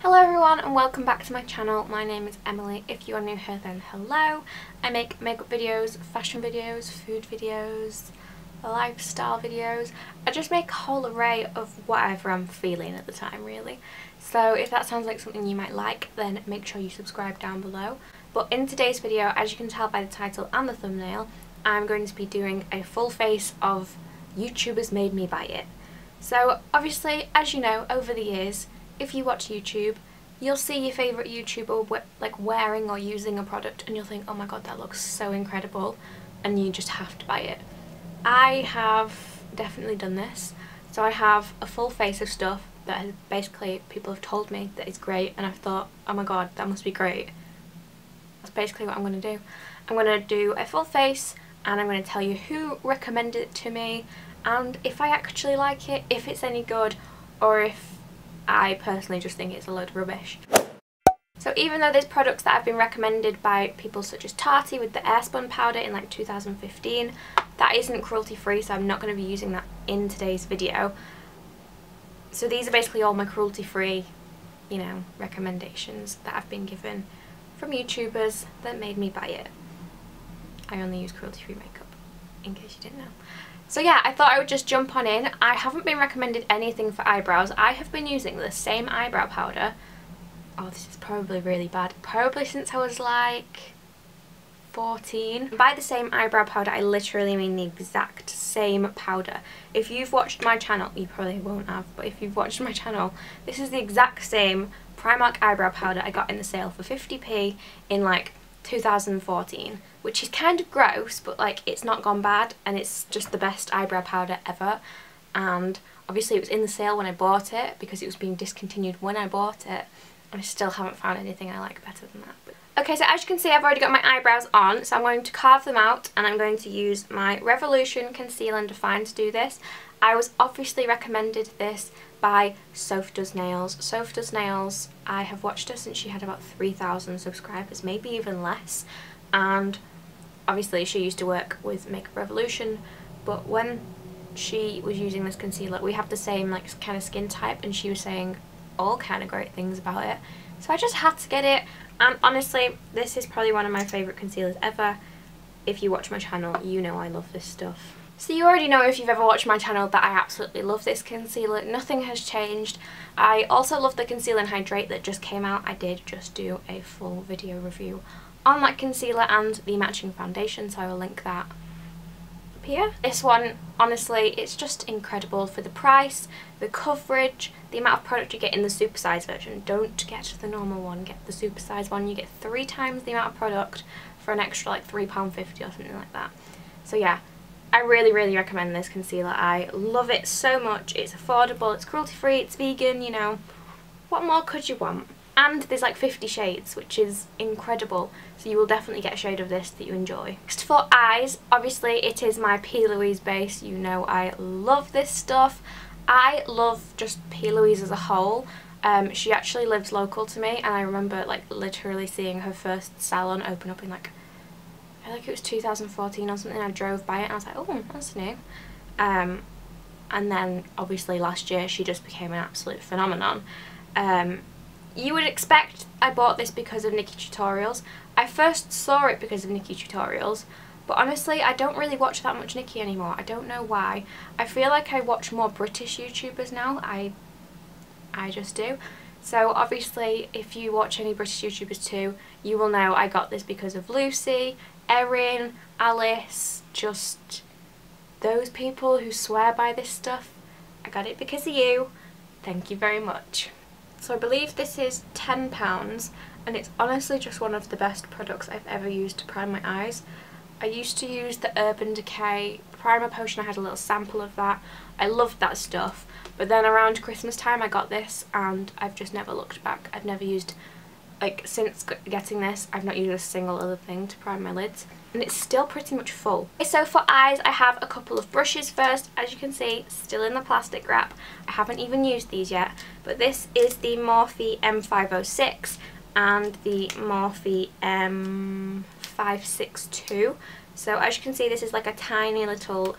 Hello everyone and welcome back to my channel. My name is Emily. If you are new here then hello. I make makeup videos, fashion videos, food videos, lifestyle videos. I just make a whole array of whatever I'm feeling at the time really. So if that sounds like something you might like then make sure you subscribe down below. But in today's video, as you can tell by the title and the thumbnail, I'm going to be doing a full face of YouTubers made me buy it. So obviously, as you know, over the years, if you watch YouTube, you'll see your favourite YouTuber like wearing or using a product and you'll think, oh my god, that looks so incredible, and you just have to buy it. I have definitely done this. So I have a full face of stuff that has basically people have told me that is great and I've thought, oh my god, that must be great. That's basically what I'm going to do. I'm going to do a full face and I'm going to tell you who recommended it to me and if I actually like it, if it's any good, or if I personally just think it's a load of rubbish. So even though there's products that have been recommended by people such as Tati with the Airspun powder in like 2015, that isn't cruelty free, so I'm not going to be using that in today's video. So these are basically all my cruelty free, you know, recommendations that have been given from YouTubers that made me buy it. I only use cruelty free makeup, in case you didn't know. So yeah, I thought I would just jump on in. I haven't been recommended anything for eyebrows. I have been using the same eyebrow powder. Oh, this is probably really bad. Probably since I was like 14. By the same eyebrow powder, I literally mean the exact same powder. If you've watched my channel, you probably won't have, but if you've watched my channel, this is the exact same Primark eyebrow powder I got in the sale for 50p in like 2014, which is kind of gross, but like it's not gone bad and it's just the best eyebrow powder ever. And obviously it was in the sale when I bought it because it was being discontinued when I bought it, and I still haven't found anything I like better than that. Okay, so as you can see, I've already got my eyebrows on, so I'm going to carve them out and I'm going to use my Revolution Conceal and Define to do this. I was obviously recommended this by SophDoesNails. SophDoesNails, I have watched her since she had about 3,000 subscribers, maybe even less, and obviously she used to work with Makeup Revolution, but when she was using this concealer, we have the same like kind of skin type and she was saying all kind of great things about it, so I just had to get it. And honestly, this is probably one of my favourite concealers ever. If you watch my channel, you know I love this stuff. So you already know, if you've ever watched my channel, that I absolutely love this concealer. Nothing has changed. I also love the Conceal and Hydrate that just came out. I did just do a full video review on that concealer and the matching foundation, so I will link that up here. This one, honestly, it's just incredible for the price, the coverage, the amount of product you get in the supersize version. Don't get the normal one, get the supersize one. You get 3 times the amount of product for an extra like £3.50 or something like that. So yeah, I really recommend this concealer. I love it so much. It's affordable, it's cruelty free, it's vegan, you know. What more could you want? And there's like 50 shades, which is incredible. So you will definitely get a shade of this that you enjoy. Next for eyes, obviously it is my PLouise base. You know I love this stuff. I love just PLouise as a whole. She actually lives local to me and I remember like literally seeing her first salon open up in like, I feel like it was 2014 or something. I drove by it and I was like, oh, that's new. And then obviously last year she just became an absolute phenomenon. You would expect I bought this because of Nikki Tutorials. I first saw it because of Nikki Tutorials, but honestly I don't really watch that much Nikki anymore. I don't know why. I feel like I watch more British YouTubers now. I just do. So obviously if you watch any British YouTubers too, you will know I got this because of Lucy, Erin, Alice, just those people who swear by this stuff. I got it because of you. Thank you very much. So I believe this is £10 and it's honestly just one of the best products I've ever used to prime my eyes. I used to use the Urban Decay primer potion. I had a little sample of that. I loved that stuff, but then around Christmas time I got this and I've just never looked back. I've never used, like since getting this, I've not used a single other thing to prime my lids and it's still pretty much full. Okay, so for eyes I have a couple of brushes first. As you can see, still in the plastic wrap. I haven't even used these yet, but this is the Morphe M506 and the Morphe M562. So as you can see, this is like a tiny little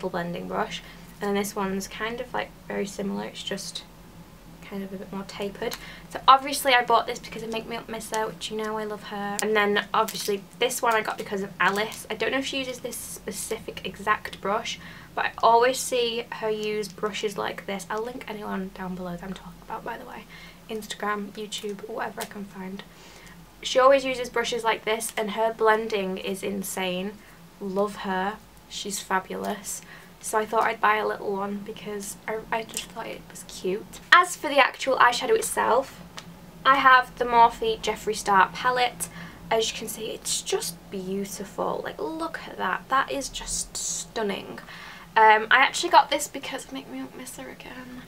blending brush, and then this one's kind of like very similar. It's just kind of a bit more tapered. So obviously I bought this because of Make Me Up Misser, which you know I love her. And then obviously this one I got because of Alice. I don't know if she uses this specific exact brush, but I always see her use brushes like this. I'll link anyone down below that I'm talking about, by the way. Instagram, YouTube, whatever I can find. She always uses brushes like this, and her blending is insane. Love her. She's fabulous. So I thought I'd buy a little one because I just thought it was cute. As for the actual eyeshadow itself, I have the Morphe Jeffree Star palette. As you can see, it's just beautiful. Like, look at that. That is just stunning. I actually got this because of Make Me Up Misser again.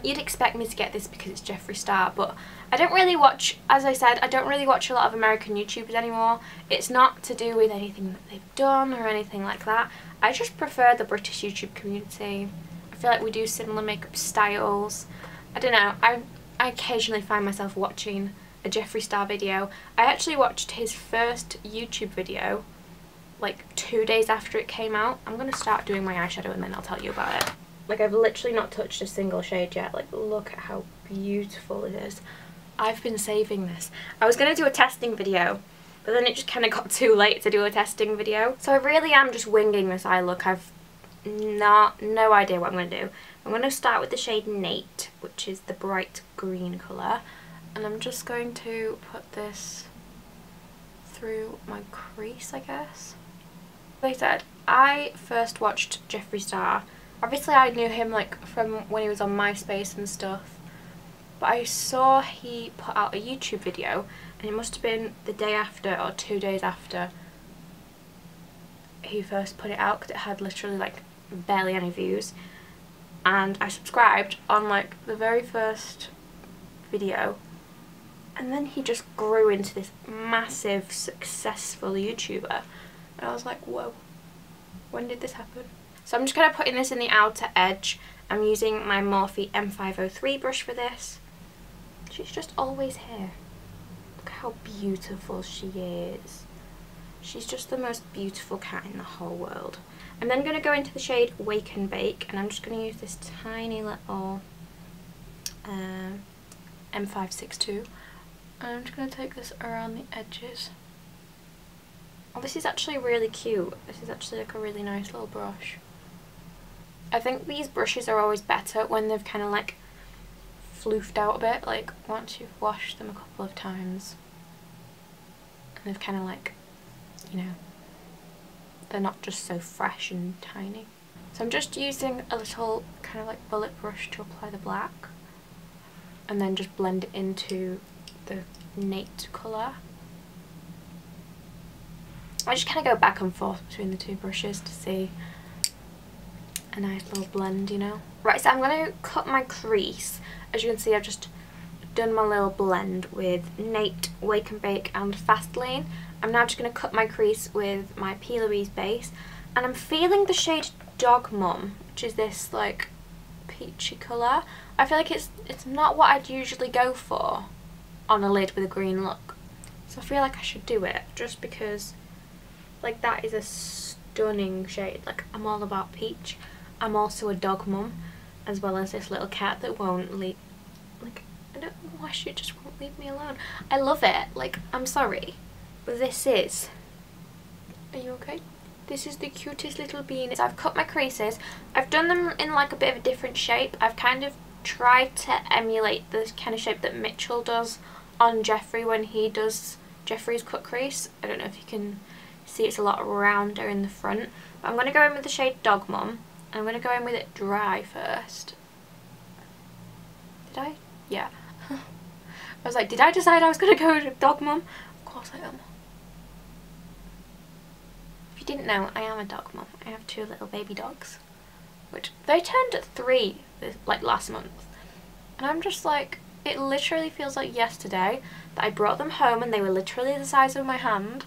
You'd expect me to get this because it's Jeffree Star, but I don't really watch, as I said, I don't really watch a lot of American YouTubers anymore. It's not to do with anything that they've done or anything like that. I just prefer the British YouTube community. I feel like we do similar makeup styles. I don't know, I occasionally find myself watching a Jeffree Star video. I actually watched his first YouTube video like 2 days after it came out. I'm going to start doing my eyeshadow and then I'll tell you about it. Like, I've literally not touched a single shade yet. Like, look at how beautiful it is. I've been saving this. I was going to do a testing video, but then it just kind of got too late to do a testing video. So I really am just winging this eye look. I've no idea what I'm going to do. I'm going to start with the shade Nate, which is the bright green colour. And I'm just going to put this through my crease, I guess. Like I said, I first watched Jeffree Star. Obviously I knew him like from when he was on MySpace and stuff. But I saw he put out a YouTube video, and it must have been the day after or 2 days after he first put it out, because it had literally like barely any views. And I subscribed on like the very first video, and then he just grew into this massive successful YouTuber, and I was like, whoa, when did this happen? So I'm just going to put in this in the outer edge. I'm using my Morphe M503 brush for this. She's just always here. Look how beautiful she is. She's just the most beautiful cat in the whole world. I'm then going to go into the shade Wake and Bake, and I'm just going to use this tiny little M562. And I'm just going to take this around the edges. Oh, this is actually really cute. This is actually like a really nice little brush. I think these brushes are always better when they've kind of like floofed out a bit, like once you've washed them a couple of times and they've kind of like, you know, they're not just so fresh and tiny. So I'm just using a little kind of like bullet brush to apply the black and then just blend it into the Nate colour. I just kind of go back and forth between the two brushes to see a nice little blend, you know. Right, so I'm going to cut my crease. As you can see, I've just done my little blend with Nate, Wake and Bake and Fastlane. I'm now just going to cut my crease with my PLouise base, and I'm feeling the shade Dog Mum, which is this like peachy colour. I feel like it's not what I'd usually go for on a lid with a green look, so I feel like I should do it just because like that is a stunning shade. Like, I'm all about peach. I'm also a dog mum, as well as this little cat that won't leave. Like, I don't know why she just won't leave me alone. I love it. Like, I'm sorry, but this is. Are you okay? This is the cutest little bean. So I've cut my creases. I've done them in like a bit of a different shape. I've kind of tried to emulate the kind of shape that Mitchell does on Jeffree when he does Jeffree's cut crease. I don't know if you can see, it's a lot rounder in the front. But I'm going to go in with the shade Dog Mum. I'm going to go in with it dry first. Did I? Yeah. I was like, did I decide I was going to go with Dog Mum? Of course I am. If you didn't know, I am a dog mum. I have 2 little baby dogs, which they turned 3 like last month. And I'm just like, it literally feels like yesterday that I brought them home and they were literally the size of my hand.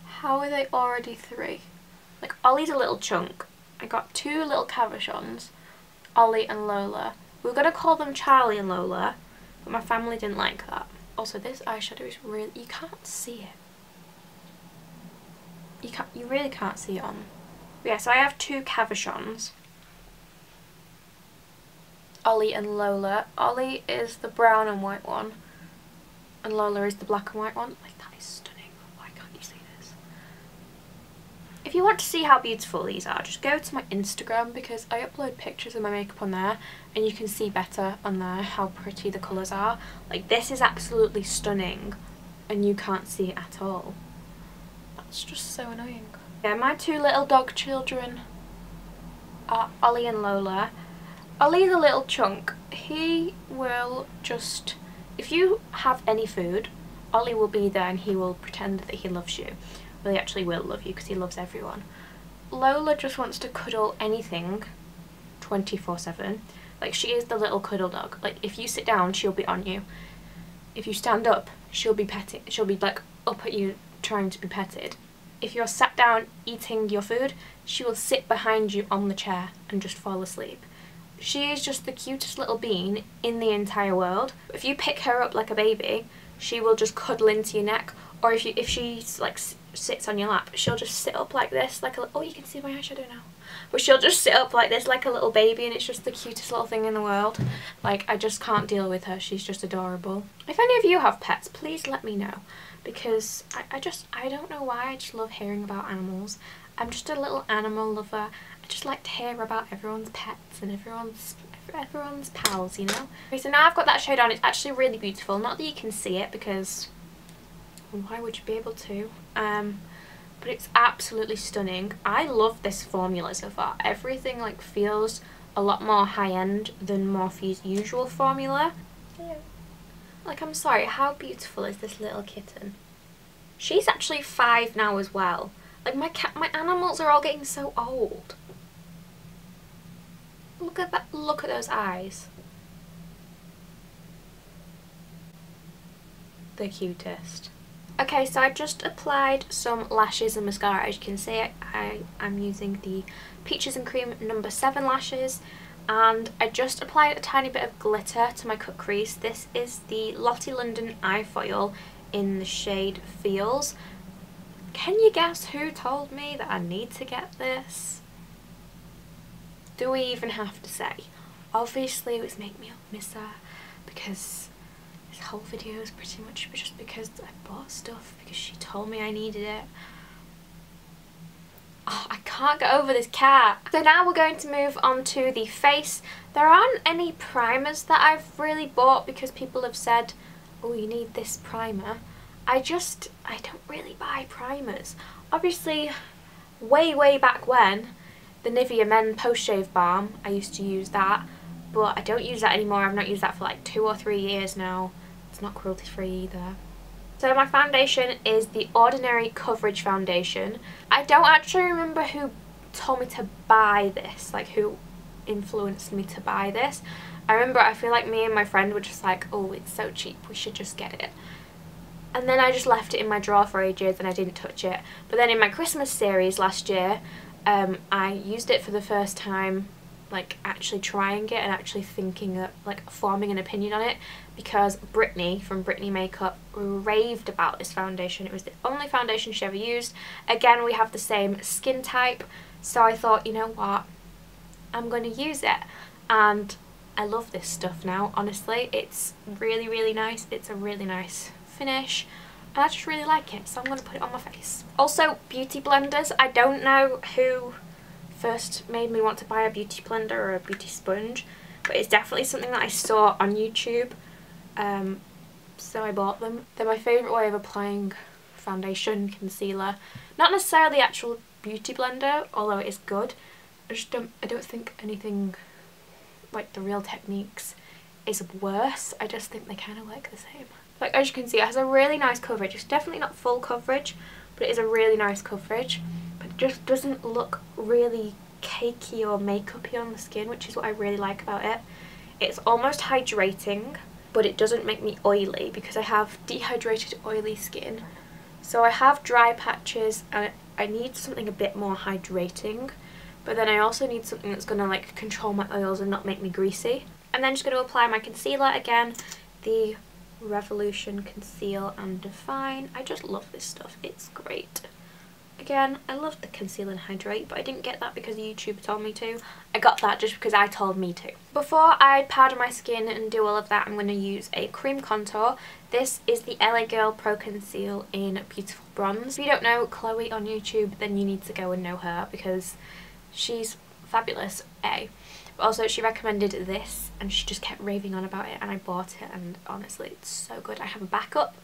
How are they already 3? Like, Ollie's a little chunk. I got 2 little cabochons, Ollie and Lola. We were going to call them Charlie and Lola, but my family didn't like that. Also, this eyeshadow is really, you can't see it. You really can't see it on. But yeah, so I have 2 cabochons. Ollie and Lola. Ollie is the brown and white one, and Lola is the black and white one. Like, that is stunning. Why can't you see this? If you want to see how beautiful these are, just go to my Instagram, because I upload pictures of my makeup on there, and you can see better on there how pretty the colours are. Like, this is absolutely stunning, and you can't see it at all. That's just so annoying. Yeah, my two little dog children are Ollie and Lola. Ollie's a little chunk. He will just, if you have any food, Ollie will be there and he will pretend that he loves you. Well, he actually will love you because he loves everyone. Lola just wants to cuddle anything 24/7. Like, she is the little cuddle dog. Like, if you sit down, she'll be on you. If you stand up, she'll be petting. She'll be like up at you trying to be petted. If you're sat down eating your food, she will sit behind you on the chair and just fall asleep. She is just the cutest little bean in the entire world. If you pick her up like a baby, she will just cuddle into your neck. Or if she like sits on your lap, she'll just sit up like this, like a, oh, you can see my eyeshadow now. But she'll just sit up like this, like a little baby, and it's just the cutest little thing in the world. Like, I just can't deal with her. She's just adorable. If any of you have pets, please let me know, because I don't know why, I just love hearing about animals. I'm just a little animal lover. I just like to hear about everyone's pets and everyone's pals, you know? Okay, so now I've got that shade on. It's actually really beautiful. Not that you can see it, because why would you be able to? But it's absolutely stunning. I love this formula so far. Everything like feels a lot more high-end than Morphe's usual formula. Yeah. Like, I'm sorry, how beautiful is this little kitten? She's actually 5 now as well. Like, my animals are all getting so old. Look at that, look at those eyes. The cutest. Okay, so I just applied some lashes and mascara. As you can see, I'm using the Peaches and Cream No. 7 lashes, and I just applied a tiny bit of glitter to my cut crease. This is the Lottie London Eye Foil in the shade Feels. Can you guess who told me that I need to get this? Do we even have to say? Obviously it was Make Me Up Miss Her, because this whole video is pretty much just because I bought stuff because she told me I needed it. Oh, I can't get over this cat. So now we're going to move on to the face. There aren't any primers that I've really bought because people have said, oh, you need this primer. I don't really buy primers. Obviously, way back when, the Nivea Men Post Shave Balm, I used to use that, but I don't use that anymore. I've not used that for like 2 or 3 years now. It's not cruelty free either. So my foundation is the Ordinary Coverage Foundation. I don't actually remember who told me to buy this, like who influenced me to buy this. I remember, I feel like me and my friend were just like, oh, it's so cheap, we should just get it. And then I just left it in my drawer for ages and I didn't touch it. But then in my Christmas series last year, I used it for the first time, like actually trying it and actually thinking of, like, forming an opinion on it, because Brittany from Brittany Makeup raved about this foundation. It was the only foundation she ever used. Again, we have the same skin type, so I thought, you know what, I'm going to use it. And I love this stuff now, honestly. It's really nice. It's a really nice finish, and I just really like it, so I'm going to put it on my face. Also, beauty blenders. I don't know who first made me want to buy a beauty blender or a beauty sponge, but it's definitely something that I saw on YouTube, so I bought them. They're my favourite way of applying foundation, concealer. Not necessarily the actual beauty blender, although it is good. I don't think anything like the Real Techniques is worse. I just think they kind of work the same. Like, as you can see, it has a really nice coverage. It's definitely not full coverage, but it is a really nice coverage. But it just doesn't look really cakey or makeup-y on the skin, which is what I really like about it. It's almost hydrating, but it doesn't make me oily because I have dehydrated, oily skin. So I have dry patches and I need something a bit more hydrating, but then I also need something that's going to like control my oils and not make me greasy. And then just going to apply my concealer again, the Revolution Conceal and Define. I just love this stuff. It's great. Again, I love the Conceal and Hydrate, but I didn't get that because YouTube told me to. I got that just because I told me to. Before I powder my skin and do all of that, I'm going to use a cream contour. This is the LAGirl Pro Conceal in Beautiful Bronze. If you don't know Chloe on YouTube, then you need to go and know her because she's fabulous, A. But also she recommended this and she just kept raving on about it and I bought it and honestly it's so good. I have a backup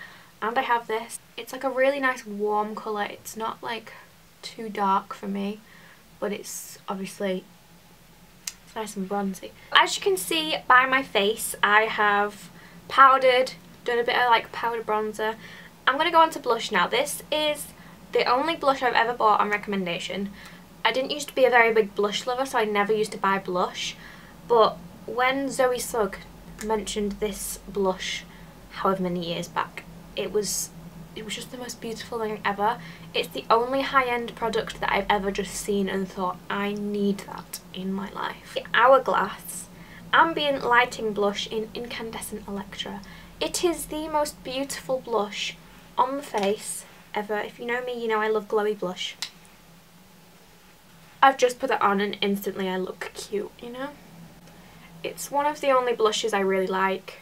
and I have this. It's like a really nice warm colour. It's not like too dark for me, but it's obviously it's nice and bronzy. As you can see by my face, I have powdered, done a bit of like powder bronzer. I'm going to go on to blush now. This is the only blush I've ever bought on recommendation. I didn't used to be a very big blush lover, so I never used to buy blush, but when Zoe Sugg mentioned this blush however many years back, it was just the most beautiful thing ever. It's the only high-end product that I've ever just seen and thought, I need that in my life. The Hourglass Ambient Lighting Blush in Incandescent Electra. It is the most beautiful blush on the face ever. If you know me, you know I love glowy blush. I've just put it on and instantly I look cute, you know? It's one of the only blushes I really like.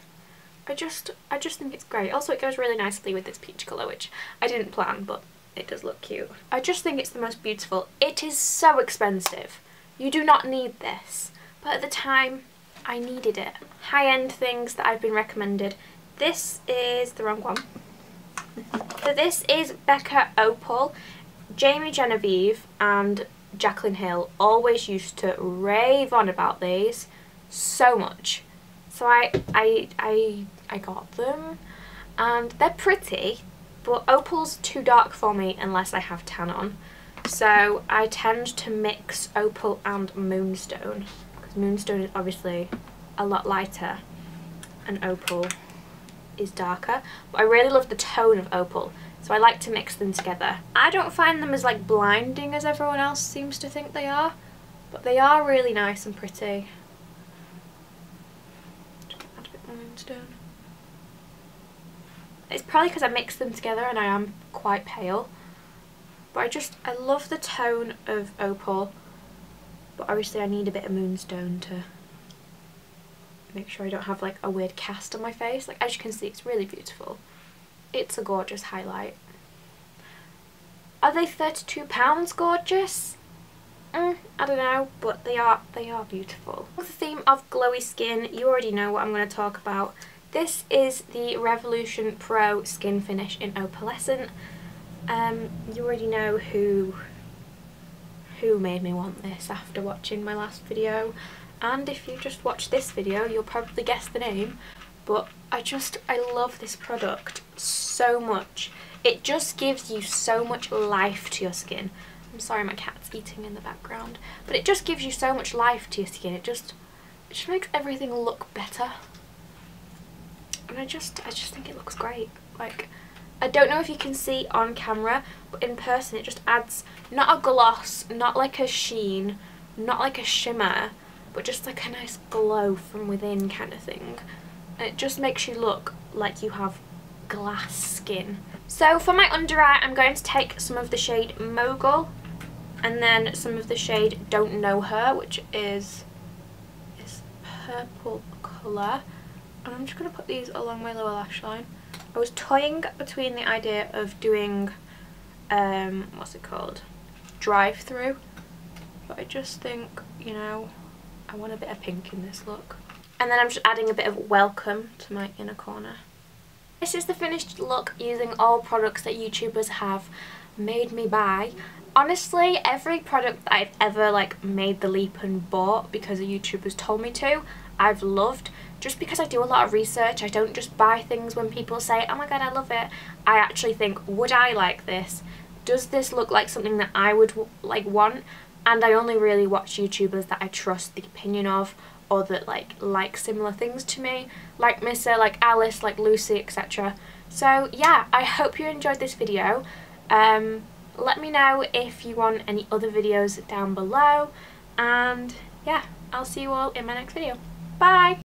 I just think it's great. Also, it goes really nicely with this peach colour, which I didn't plan, but it does look cute. I just think it's the most beautiful. It is so expensive. You do not need this. But at the time, I needed it. High-end things that I've been recommended. This is the wrong one. So this is Becca Opal. Genevieve and Jaclyn Hill always used to rave on about these so much. So I got them and they're pretty, but Opal's too dark for me unless I have tan on. So I tend to mix Opal and Moonstone because Moonstone is obviously a lot lighter and Opal is darker. But I really love the tone of Opal, so I like to mix them together. I don't find them as like blinding as everyone else seems to think they are, but they are really nice and pretty. Add a bit more Moonstone. It's probably because I mixed them together and I am quite pale, but I love the tone of Opal, but obviously I need a bit of Moonstone to make sure I don't have like a weird cast on my face. Like, as you can see, it's really beautiful. It's a gorgeous highlight. Are they £32 gorgeous? I don't know, but they are beautiful. With the theme of glowy skin, you already know what I'm going to talk about. This is the Revolution Pro Skin Finish in Opalescent. You already know who made me want this after watching my last video. And if you just watched this video, you'll probably guess the name. But I love this product so much. It just gives you so much life to your skin. I'm sorry, my cat's eating in the background. But it just gives you so much life to your skin. It just makes everything look better. And I just think it looks great. Like, I don't know if you can see on camera, but in person it just adds not a gloss, not like a sheen, not like a shimmer, but just like a nice glow from within kind of thing. And it just makes you look like you have glass skin. So for my under eye, I'm going to take some of the shade Mogul and then some of the shade Don't Know Her, which is this purple colour. And I'm just going to put these along my lower lash line. I was toying between the idea of doing, what's it called? Drive-through. But I just think, you know, I want a bit of pink in this look. And then I'm just adding a bit of Welcome to my inner corner. This is the finished look using all products that YouTubers have made me buy. Honestly, every product that I've ever like made the leap and bought because a YouTuber's told me to, I've loved. Just because I do a lot of research, I don't just buy things when people say, oh my god, I love it. I actually think, would I like this? Does this look like something that I would like want? And I only really watch YouTubers that I trust the opinion of, or that like similar things to me, like Missa, like Alice, like Lucy, etc. So yeah, I hope you enjoyed this video. Let me know if you want any other videos down below, and yeah, I'll see you all in my next video. Bye!